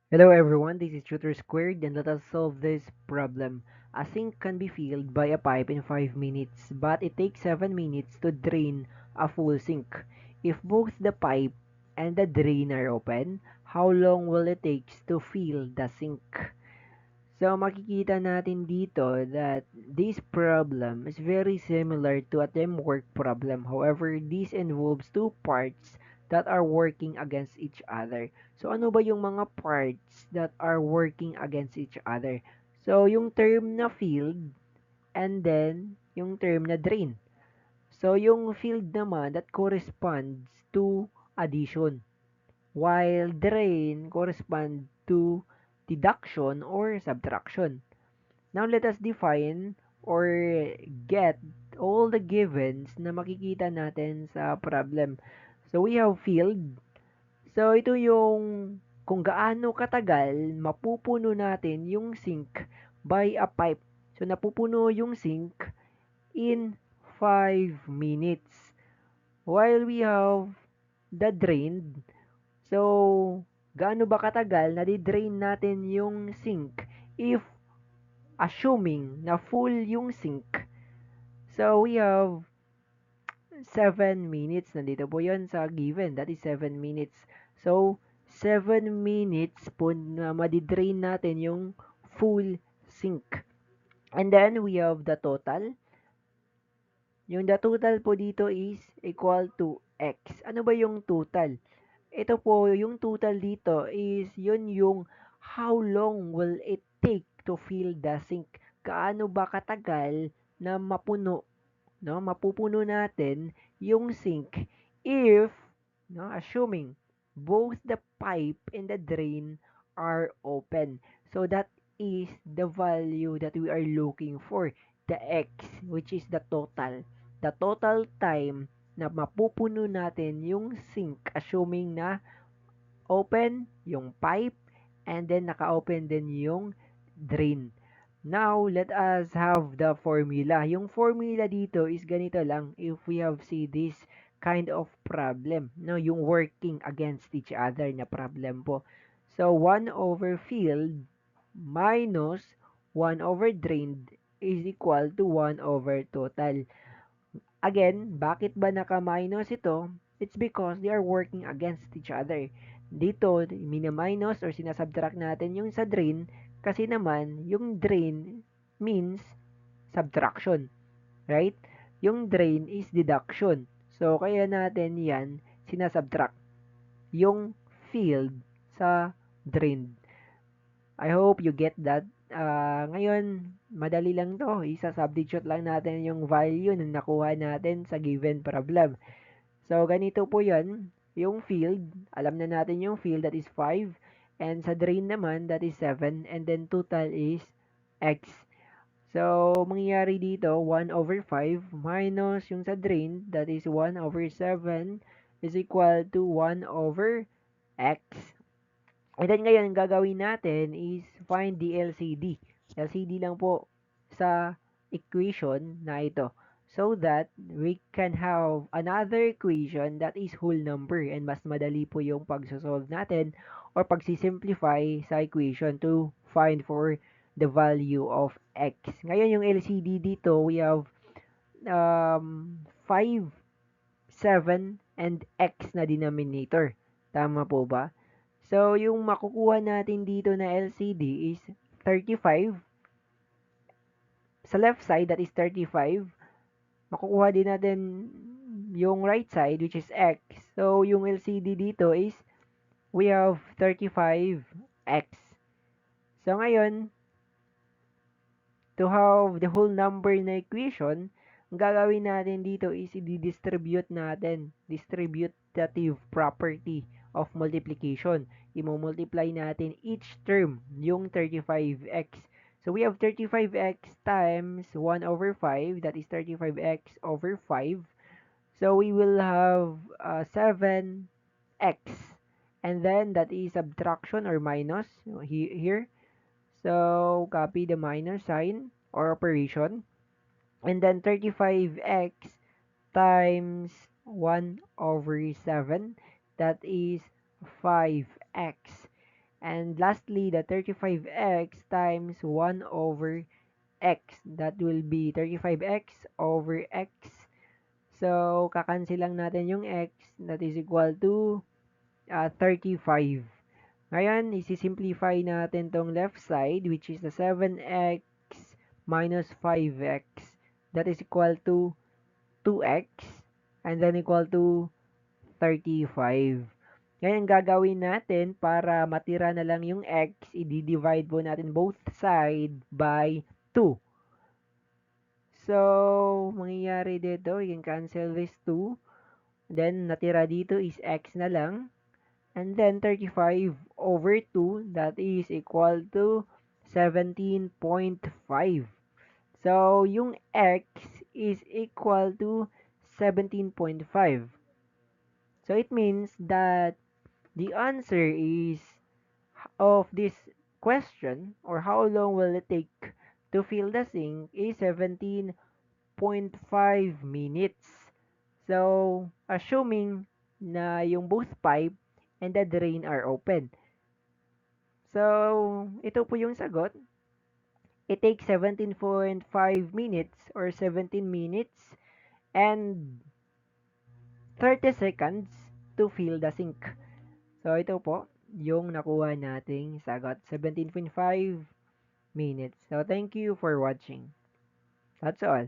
Hello everyone, this is Tutor Squared and let us solve this problem. A sink can be filled by a pipe in 5 minutes, but it takes 7 minutes to drain a full sink. If both the pipe and the drain are open, how long will it take to fill the sink? So makikita natin dito that this problem is very similar to a teamwork problem. However, this involves two parts that are working against each other. So ano ba yung mga parts that are working against each other? So yung term na field and then yung term na drain. So yung field naman that corresponds to addition while drain correspond to deduction or subtraction. Now, let us define or get all the givens na makikita natin sa problem. So, we have field. So, ito yung kung gaano katagal mapupuno natin yung sink by a pipe. So, napupuno yung sink in 5 minutes. While we have the drained, so, gaano ba katagal na di-drain natin yung sink if assuming na full yung sink. So, we have 7 minutes. Nandito po yun sa given. That is 7 minutes. So, 7 minutes po na madidrain natin yung full sink. And then, we have the total. Yung the total po dito is equal to x. Ano ba yung total? Ito po, yung total dito is yun yung how long will it take to fill the sink. Gaano ba katagal na mapuno, no? Mapupuno natin yung sink if, no, assuming both the pipe and the drain are open. So that is the value that we are looking for, the x, which is the total. The total time na mapupuno natin yung sink assuming na open yung pipe and then naka-open din yung drain. Now, let us have the formula. Yung formula dito is ganito lang if we have see this kind of problem. No, yung working against each other na problem po. So, 1 over filled minus 1 over drained is equal to 1 over total. Again, bakit ba naka-minus ito? It's because they are working against each other. Dito, mina-minus or sinasubtract natin yung sa drain kasi naman, yung drain means subtraction, right? Yung drain is deduction. So, kaya natin yan sinasubtract yung field sa drain. I hope you get that. Ngayon, madali lang to. Isa-substitute lang natin yung value na nakuha natin sa given problem. So, ganito po yan. Yung field, alam na natin yung field that is 5. And sa drain naman, that is 7. And then total is x. So, mangyayari dito, 1 over 5 minus yung sa drain, that is 1 over 7 is equal to 1 over x. And then ngayon, ang gagawin natin is find the LCD. LCD lang po sa equation na ito. So that we can have another equation that is whole number and mas madali po yung pagsosolve natin or pagsisimplify sa equation to find for the value of x. Ngayon yung LCD dito, we have 5, 7, and x na denominator. Tama po ba? So, yung makukuha natin dito na LCD is 35. Sa left side, that is 35. Makukuha din natin yung right side, which is x. So, yung LCD dito is we have 35x. So, ngayon, to have the whole number na equation, ang gagawin natin dito is i-distribute natin. Distributive property of multiplication. I-multiply natin each term, yung 35x. So, we have 35x times 1 over 5. That is 35x over 5. So, we will have 7x. And then, that is subtraction or minus here. So, copy the minus sign or operation. And then 35x times 1 over 7. That is 5x. And lastly, the 35x times 1 over x. That will be 35x over x. So, kacancel lang natin yung x. That is equal to 35. Ngayon, isi-simplify natin tong left side, which is the 7x minus 5x. That is equal to 2x. And then equal to 35. Ngayon, gagawin natin para matira na lang yung x, i-divide po natin both side by 2. So, mangyayari dito, you can cancel this 2. Then, natira dito is x na lang. And then, 35 over 2, that is equal to 17.5. So, yung x is equal to 17.5. So, it means that the answer is of this question, or how long will it take to fill the sink, is 17.5 minutes. So, assuming na yung both pipe and the drain are open. So, ito po yung sagot. It takes 17.5 minutes or 17 minutes and 30 seconds to fill the sink. So, ito po yung nakuha nating sagot. 17.5 minutes. So, thank you for watching. That's all.